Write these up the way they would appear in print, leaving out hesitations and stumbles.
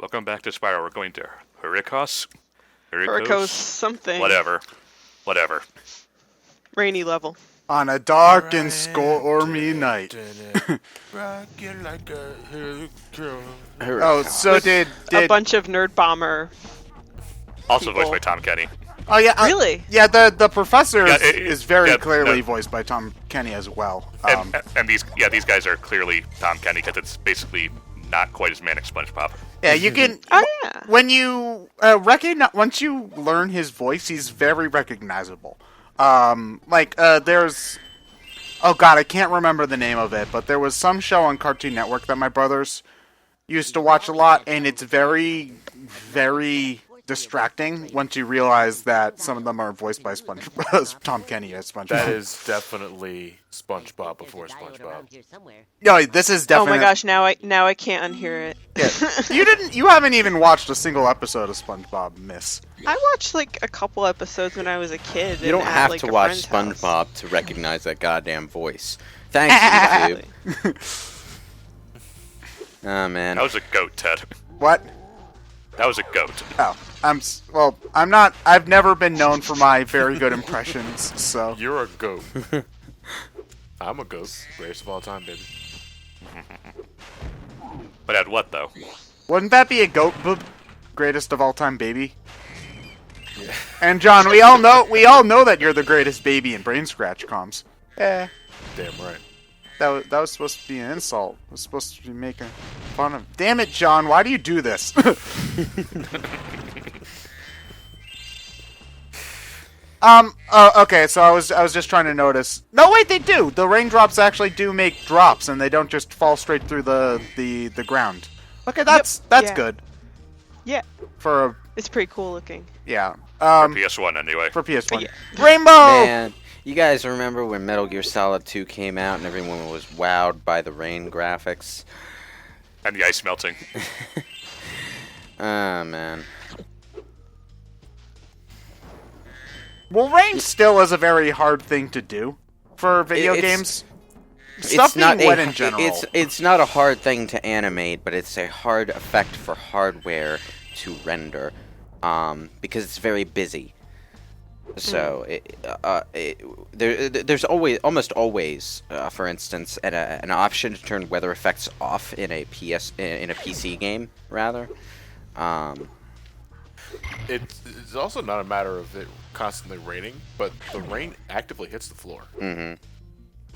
Welcome back to Spyro. We're going to Hurricos? Hurricos something. Whatever. Rainy level. On a dark and stormy night. Oh, so did a bunch of Nerd Bomber. Also people. voiced by Tom Kenny. Oh yeah, really? Yeah, the professor is very clearly no. voiced by Tom Kenny as well. And these guys are clearly Tom Kenny because it's basically not quite as manic SpongeBob. Yeah, you can. Oh yeah. When you once you learn his voice, he's very recognizable. There's. Oh god, I can't remember the name of it, but there was some show on Cartoon Network that my brothers used to watch a lot, and it's very, very distracting once you realize that some of them are voiced by Tom Kenny as SpongeBob. That is definitely SpongeBob before SpongeBob. No, this is definitely. Oh my gosh! Now I can't unhear it. Yeah. You haven't even watched a single episode of SpongeBob, Miss. I watched like a couple episodes when I was a kid. You don't have like, to a watch friend's SpongeBob house. to recognize that goddamn voice. Thanks, YouTube. Oh man. That was a goat, Ted. What? That was a goat. Oh, I'm not. I've never been known for my very good impressions. So You're a goat. I'm a goat. Greatest of all time, baby. But at what, though? wouldn't that be a goat greatest of all time baby? Yeah. And John, we all know that you're the greatest baby in BrainScratch comms. Damn right. That was supposed to be an insult. It was supposed to be making fun of. Damn it, John! Why do you do this? Okay. So I was just trying to notice. No, wait, they do. The raindrops actually do make drops, and they don't just fall straight through the ground. Okay, that's Yeah. good. Yeah, For a it's pretty cool looking. yeah. For PS1, anyway. For PS1. Yeah. Rainbow. Man, you guys remember when Metal Gear Solid 2 came out and everyone was wowed by the rain graphics? And the ice melting. Ah, man. Well, rain still is a very hard thing to do for video games. Stuff being wet in general. It's not a hard thing to animate, but it's a hard effect for hardware to render, because it's very busy. So there's almost always, for instance, an option to turn weather effects off in a PC game rather. It's also not a matter of it constantly raining, but the rain actively hits the floor. Mm-hmm.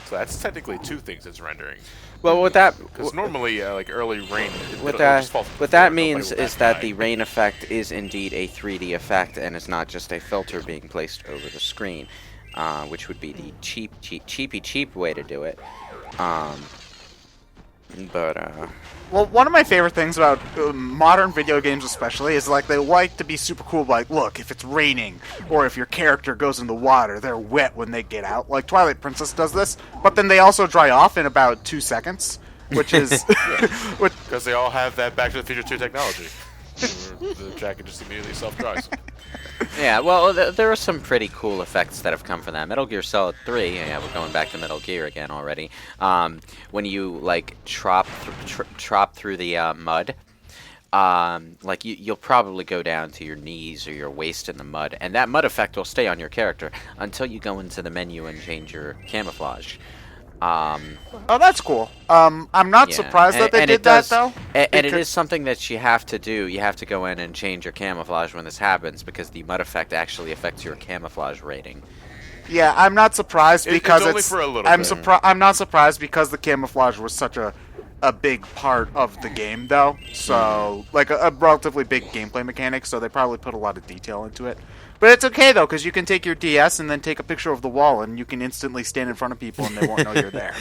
So that's technically two things it's rendering. Well, with that, Because normally, like early rain, what that that means is that the rain effect is indeed a 3D effect, and it's not just a filter being placed over the screen, which would be the cheap way to do it. Well, one of my favorite things about modern video games especially is like they like to be super cool, like, look, if it's raining or if your character goes in the water, they're wet when they get out. Like Twilight Princess does this, but then they also dry off in about 2 seconds, which is... Because they all have that Back to the Future 2 technology. The jacket just immediately self-dries. Yeah, well, there are some pretty cool effects that have come from that. Metal Gear Solid 3, yeah, we're going back to Metal Gear again already. When you, like, trop through the mud, like, you'll probably go down to your knees or your waist in the mud, and that mud effect will stay on your character until you go into the menu and change your camouflage. Oh, that's cool. I'm not surprised that they did that, though. And it is something that you have to do. You have to go in and change your camouflage when this happens, because the mud effect actually affects your camouflage rating. Yeah, I'm not surprised because it's only for a little bit. I'm not surprised because the camouflage was such a big part of the game, though. So, like, a relatively big gameplay mechanic, so they probably put a lot of detail into it. But it's okay, though, because you can take your DS and then take a picture of the wall, and you can instantly stand in front of people, and they won't know you're there.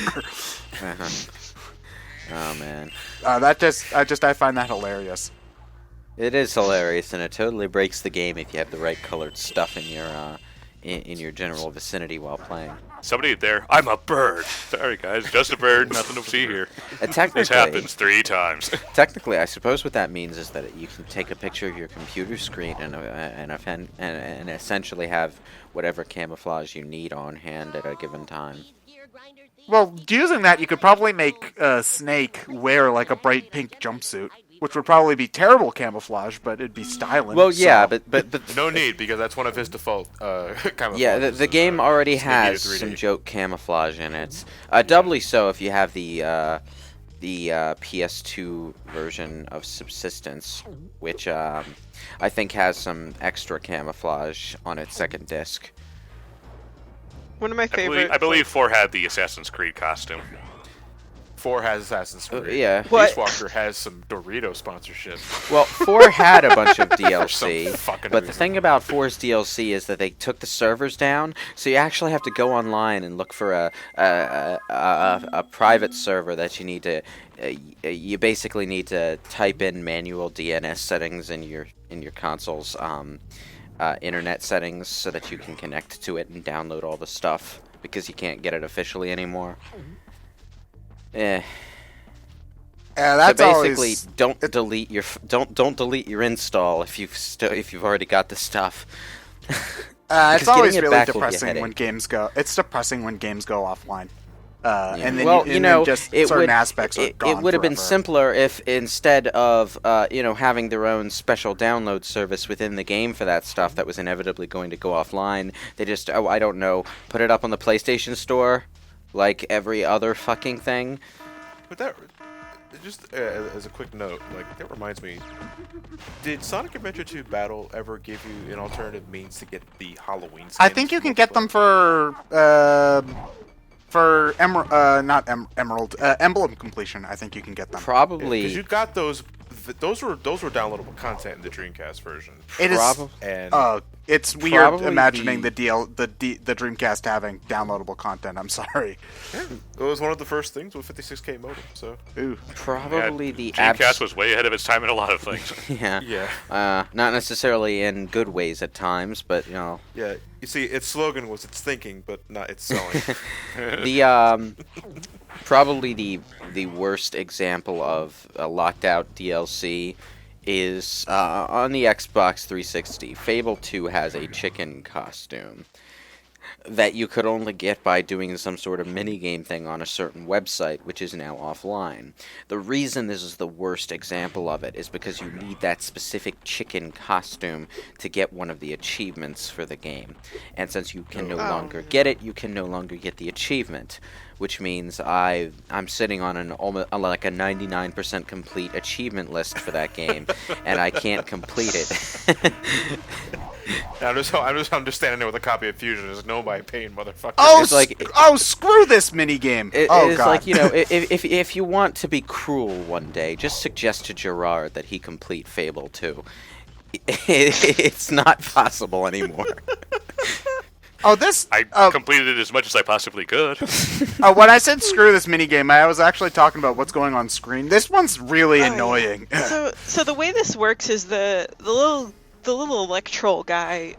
Oh, man. I find that hilarious. It is hilarious, and it totally breaks the game if you have the right colored stuff in your general vicinity while playing. Somebody there. I'm a bird. Sorry, guys. Just a bird. Nothing to see here. This happens 3 times. Technically, I suppose what that means is that you can take a picture of your computer screen and essentially have whatever camouflage you need on hand at a given time. Well, using that, you could probably make Snake wear, like, a bright pink jumpsuit. which would probably be terrible camouflage, but it'd be styling. Well, yeah, so. but No need, because that's one of his default camouflages. yeah, the game already it's gonna be has a 3D. some joke camouflage in it. Doubly so if you have the PS2 version of Subsistence, which I think has some extra camouflage on its second disc. One of my favorite. I believe 4 had the Assassin's Creed costume. 4 has Assassin's Creed. Yeah. What? Peace Walker has some Dorito sponsorship. Well, 4 had a bunch of For some DLC, fucking but the reason. thing about 4's DLC is that they took the servers down, so you actually have to go online and look for a private server that you need to. You basically need to type in manual DNS settings in your console's internet settings so that you can connect to it and download all the stuff because you can't get it officially anymore. Yeah, So that's basically, always. don't delete your install if you've already got the stuff. It's 'cause always getting it really back will be a depressing when headache. games go. It's depressing when games go offline. And then, well, and then just it certain would, aspects are gone it would have been forever. simpler if instead of having their own special download service within the game for that stuff that was inevitably going to go offline, they just I don't know, put it up on the PlayStation Store like every other fucking thing. But that, just as a quick note, like, that reminds me, did Sonic Adventure 2 Battle ever give you an alternative means to get the Halloween skins? I think you can get them for Emblem completion. I think you can get them. Probably. Because you got those. Those were downloadable content in the Dreamcast version. It is. And It's weird Probably imagining the Dreamcast having downloadable content. I'm sorry. it was one of the first things with 56K modem. So Ooh. Probably the Dreamcast was way ahead of its time in a lot of things. yeah. yeah, Not necessarily in good ways at times, but yeah. You see, its slogan was its thinking, but not its selling. the probably the worst example of a locked out DLC is on the Xbox 360. Fable 2 has a chicken costume that you could only get by doing some sort of minigame thing on a certain website, which is now offline. The reason this is the worst example of it is because you need that specific chicken costume to get one of the achievements for the game. And since you can no longer get it, you can no longer get the achievement, which means I'm sitting on a 99% complete achievement list for that game, and I can't complete it. I'm just understanding it with a copy of Fusion. There's no by pain, motherfucker. Oh, It's like- screw this minigame. It's God. like, if you want to be cruel one day, just suggest to Gerard that he complete Fable 2. It's not possible anymore. I completed it as much as I possibly could. When I said screw this minigame, I was actually talking about what's going on screen. This one's really annoying. So the way this works is the little electro guy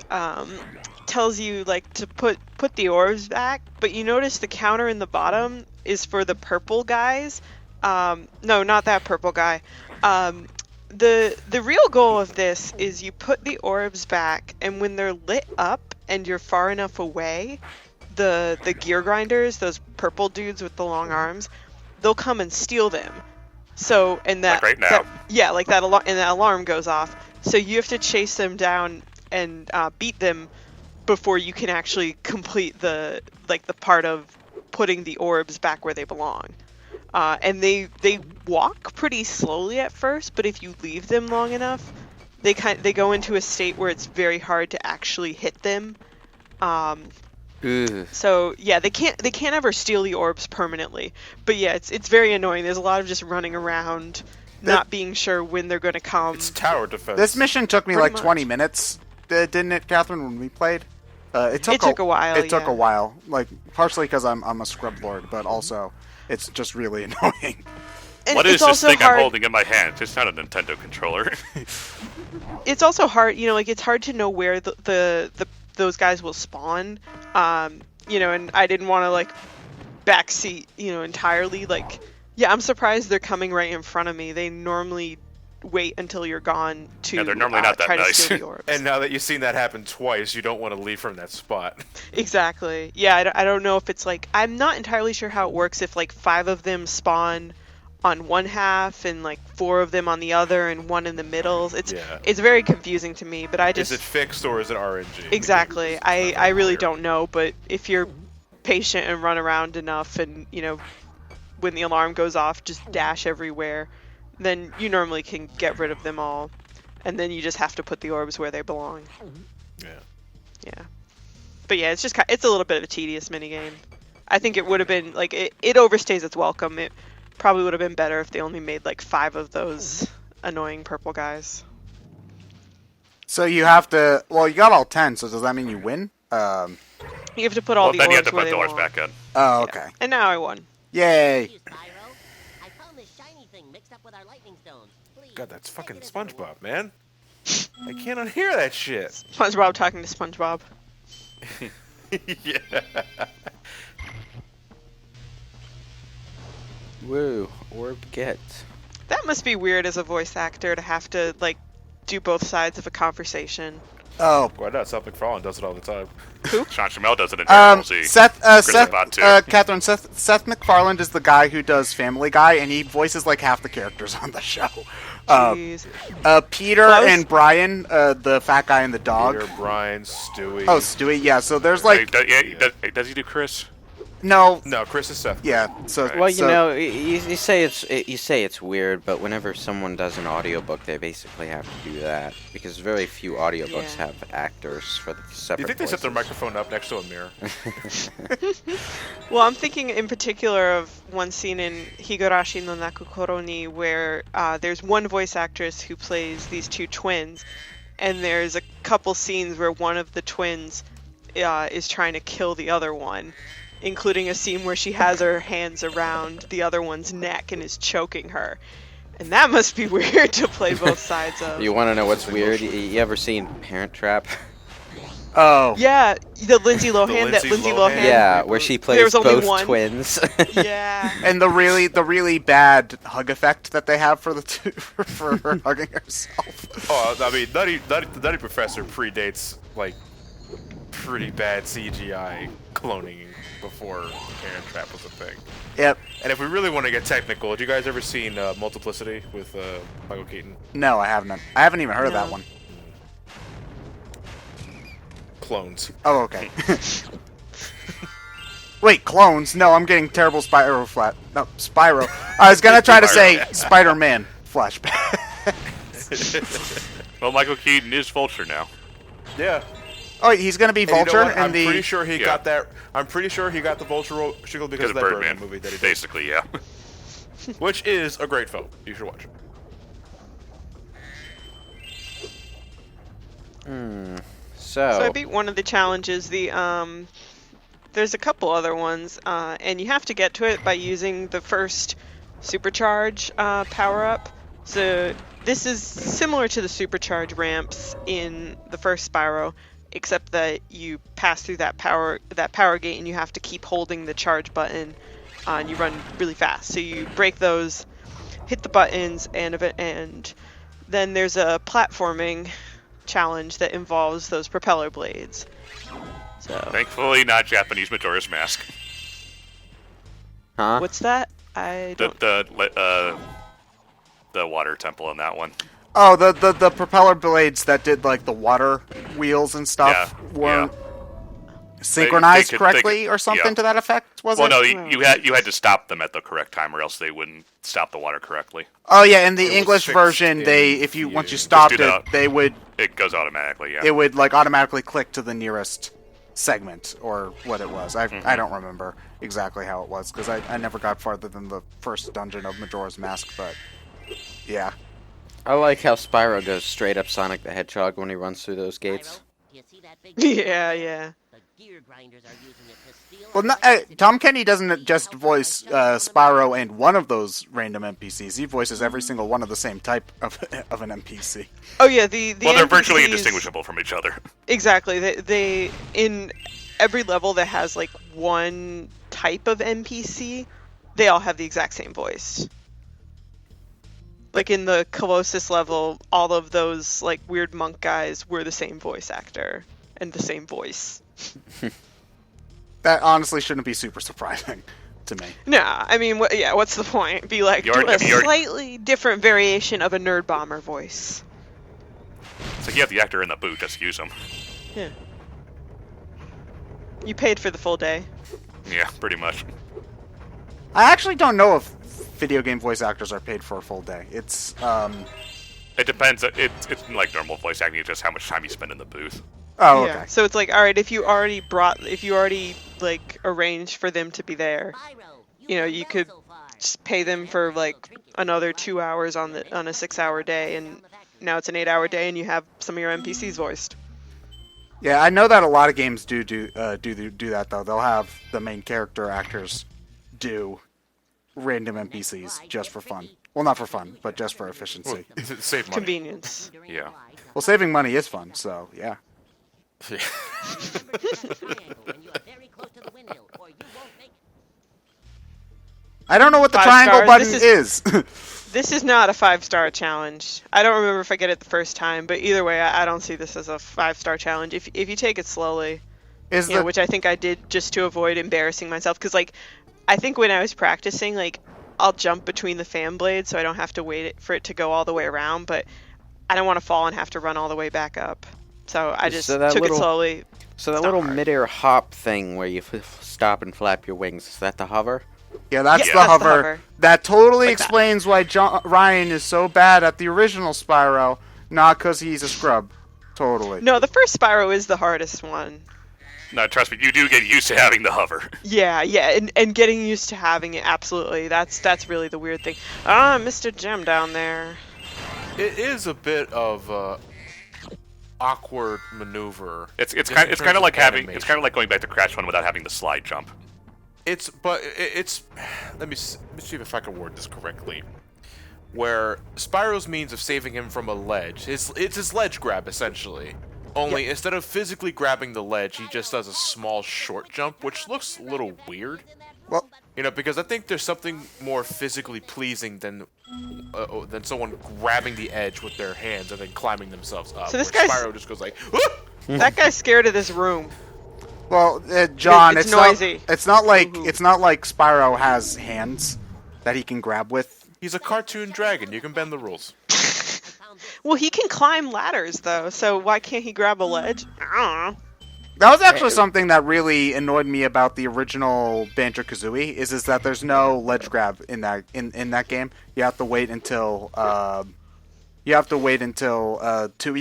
tells you like to put the orbs back, but you notice the counter in the bottom is for the purple guys. No, not that purple guy. The real goal of this is you put the orbs back, and when they're lit up and you're far enough away, the gear grinders, those purple dudes with the long arms, they'll come and steal them. So and that Like right now. that alarm goes off. So you have to chase them down and beat them before you can actually complete the part of putting the orbs back where they belong. And they walk pretty slowly at first, but if you leave them long enough, they go into a state where it's very hard to actually hit them. So yeah, they can't ever steal the orbs permanently. But yeah, it's very annoying. There's a lot of just running around, not being sure when they're going to come. It's tower defense. This mission took me Pretty like 20 much. minutes, didn't it, Catherine, when we played? It took a while, It took yeah. a while, like partially because I'm a scrub lord, but also it's just really annoying. And What it's is this also thing hard. I'm holding in my hand? It's not a Nintendo controller. It's also hard, it's hard to know where those guys will spawn. And I didn't want to backseat, entirely. Yeah, I'm surprised they're coming right in front of me. They normally wait until you're gone to Yeah, they're normally not that try nice. to steal the orbs. And now that you've seen that happen twice, you don't want to leave from that spot. Exactly. Yeah, I don't know if it's I'm not entirely sure how it works if 5 of them spawn on one half and like 4 of them on the other and 1 in the middle. Yeah. It's very confusing to me, but I just... Is it fixed or is it RNG? Exactly. I very really clear. don't know, but if you're patient and run around enough and, you know, when the alarm goes off, just dash everywhere, then you normally can get rid of them all. And then you just have to put the orbs where they belong. Yeah. Yeah. But yeah, it's just it's a little bit of a tedious minigame. I think it would have been, like, it overstays its welcome. It probably would have been better if they only made, like, 5 of those annoying purple guys. So you have to... Well, you got all 10, so does that mean you win? You have to put all the then orbs you have to where put they the orbs belong. back in. Oh, Yeah. okay. And now I won. Yay. Spyro, I found this shiny thing mixed up with our lightning stones. Please, God, that's take fucking it as a reward. SpongeBob, man. I can't unhear that shit. SpongeBob talking to SpongeBob. Yeah. Woo, orb get. That must be weird as a voice actor to have to, like, do both sides of a conversation. Oh. Why not? Seth MacFarlane does it all the time. Sean Shamel does it in Dragon Ball Z. Catherine, Seth MacFarlane is the guy who does Family Guy, and he voices like half the characters on the show. Jeez. Peter Close. and Brian, the fat guy and the dog. Peter, Brian, Stewie. Oh, Stewie, yeah. So there's like Does he do Chris? no, No, Chris is Seth. yeah. So Well, you so- know, you say it's weird, but whenever someone does an audiobook, they basically have to do that because very few audiobooks Yeah. have actors for the Do separate. you think they set their voices. microphone up next to a mirror? Well, I'm thinking in particular of one scene in Higurashi no Nakukoro ni where there's one voice actress who plays these 2 twins, and there's a couple scenes where one of the twins is trying to kill the other one, including a scene where she has her hands around the other one's neck and is choking her. And that must be weird to play both sides of. You want to know what's weird? You ever seen Parent Trap? Oh, Yeah, the Lindsay Lohan, Lindsay Lindsay Lohan. Lohan. Yeah, where she plays There's only both one. twins. Yeah. and the really bad hug effect that they have for the two for her hugging herself. Oh, I mean, Nutty Professor predates, like, pretty bad CGI cloning before Parent Trap was a thing. Yep. And if we really want to get technical, have you guys ever seen Multiplicity with Michael Keaton? No, I haven't. I haven't even heard of that No. one. Clones. Oh, okay. Wait, clones? No, I'm getting terrible Spyro. No, Spyro. I was gonna try to say Spider-Man flashback. Well, Michael Keaton is Vulture now. Yeah. Oh, wait, he's gonna be And you know Vulture what? in I'm the. pretty sure he Yeah. got that. I'm pretty sure he got the Vulture shingle because of that Birdman movie that he did. Basically, yeah. Which is a great film. You should watch it. So I beat one of the challenges. There's a couple other ones, and you have to get to it by using the first supercharge power-up. So this is similar to the supercharge ramps in the first Spyro, except that you pass through that power gate and you have to keep holding the charge button, and you run really fast. So you break those, hit the buttons, and then there's a platforming challenge that involves those propeller blades. So Thankfully, not Japanese Majora's Mask. Huh? what's that? I don't. The water temple in that one. Oh, the propeller blades that did like the water wheels and stuff Yeah, weren't synchronized they correctly could- or something yeah. to that effect. Was Well, it? no, you had to stop them at the correct time, or else they wouldn't stop the water correctly. Oh yeah, in the was English fixed version, in once you Fuse. stopped Just do it, that. It goes automatically. Yeah. it would like automatically click to the nearest segment or what it was. I don't remember exactly how it was because I never got farther than the first dungeon of Majora's Mask. But yeah, I like how Spyro goes straight up Sonic the Hedgehog when he runs through those gates. Spyro, do you see that big Yeah. The gear grinders are using it to steal well, our electricity. Tom Kenny doesn't just voice Spyro and one of those random NPCs. He voices every single one of the same type of an NPC. Oh yeah, the Well, they're virtually NPCs indistinguishable from each other. Exactly. They in every level that has like one type of NPC, they all have the exact same voice. Like in the Colossus level, all of those like weird monk guys were the same voice actor and the same voice. That honestly shouldn't be super surprising. to me. No, I mean, what's the point? Be like, do a slightly different variation of a Nerd Bomber voice. So you have the actor in the boot, just use him. Yeah. You paid for the full day. Yeah, pretty much. I actually don't know if video game voice actors are paid for a full day. It's, It depends. It's like normal voice acting, it's just how much time you spend in the booth. Oh, okay. Yeah. So it's like, all right, if you already like arranged for them to be there, you could just pay them for like another 2 hours on a 6-hour day, and now it's an 8-hour day, and you have some of your NPCs voiced. Yeah, I know that a lot of games do that though. They'll have the main character actors do random NPCs just for fun. Well, not for fun, but just for efficiency. Save money. Convenience. Yeah. Well, saving money is fun, so yeah. I don't know what the 5 triangle stars. button is. This is not a 5-star challenge. I don't remember if I get it the first time, but either way, I don't see this as a 5-star challenge. If you take it slowly, which I think I did just to avoid embarrassing myself, because like I think when I was practicing, like I'll jump between the fan blades so I don't have to wait for it to go all the way around, but I don't want to fall and have to run all the way back up. So I just took it slowly. So that little midair hop thing where you stop and flap your wings, is that the hover? Yeah, that's the hover. That totally explains why Ryan is so bad at the original Spyro, not because he's a scrub. Totally. No, the first Spyro is the hardest one. No, trust me, you do get used to having the hover. Yeah, and getting used to having it, absolutely. That's really the weird thing. Ah, Mr. Gem down there. It is a bit of awkward maneuver. It's kind of like going back to Crash 1 without having the slide jump. It's let me see if I can word this correctly. Where Spyro's means of saving him from a ledge, it's his ledge grab essentially. Only instead of physically grabbing the ledge, he just does a small short jump, which looks a little weird. Well, because I think there's something more physically pleasing than someone grabbing the edge with their hands and then climbing themselves up. So this Spyro just goes like, that guy's scared of this room. Well, John, it's noisy. It's not like Spyro has hands that he can grab with. He's a cartoon dragon. You can bend the rules. Well, he can climb ladders though, so why can't he grab a ledge? That was actually something that really annoyed me about the original Banjo-Kazooie, is that there's no ledge grab in that game. You have to wait until 2E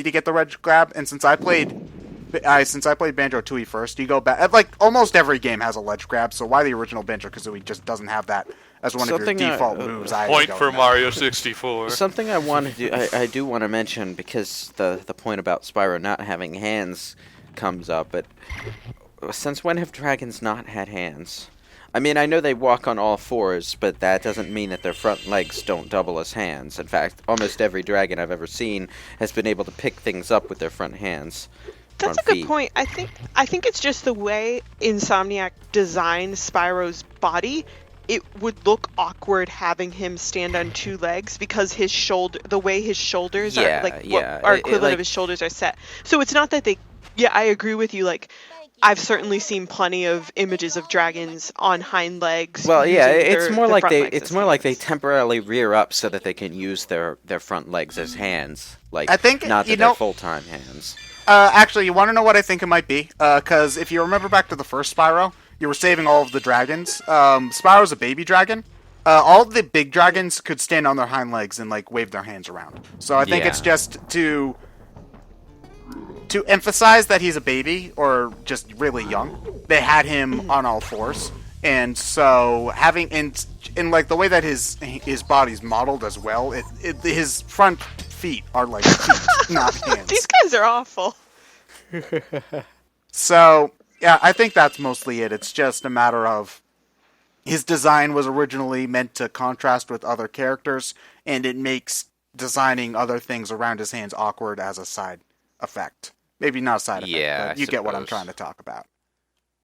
to get the ledge grab, and since I played Banjo-Tooie first, you go back. Like almost every game has a ledge grab, so why the original Banjo-Kazooie just doesn't have that as one of your default moves? Point for Mario 64. Something I do want to mention, because the point about Spyro not having hands comes up, but since when have dragons not had hands? I mean, I know they walk on all fours, but that doesn't mean that their front legs don't double as hands. In fact, almost every dragon I've ever seen has been able to pick things up with their front hands. That's a good point. I think it's just the way Insomniac designed Spyro's body. It would look awkward having him stand on 2 legs because the way his shoulders are, like what our equivalent of his shoulders are set. So it's not that they. Yeah, I agree with you. Like, I've certainly seen plenty of images of dragons on hind legs. Well, yeah, it's more like they temporarily rear up so that they can use their front legs as hands. Like, I think, not that they're full-time hands. Actually, you want to know what I think it might be? Because if you remember back to the first Spyro, you were saving all of the dragons. Spyro's a baby dragon. All of the big dragons could stand on their hind legs and like wave their hands around. So I think it's just to emphasize that he's a baby or just really young. They had him on all fours, and so having in like the way that his body's modeled as well, his front feet are like feet, not hands. These guys are awful. So yeah, I think that's mostly it. It's just a matter of his design was originally meant to contrast with other characters, and it makes designing other things around his hands awkward as a side effect. Maybe not a side effect, but you get what I'm trying to talk about.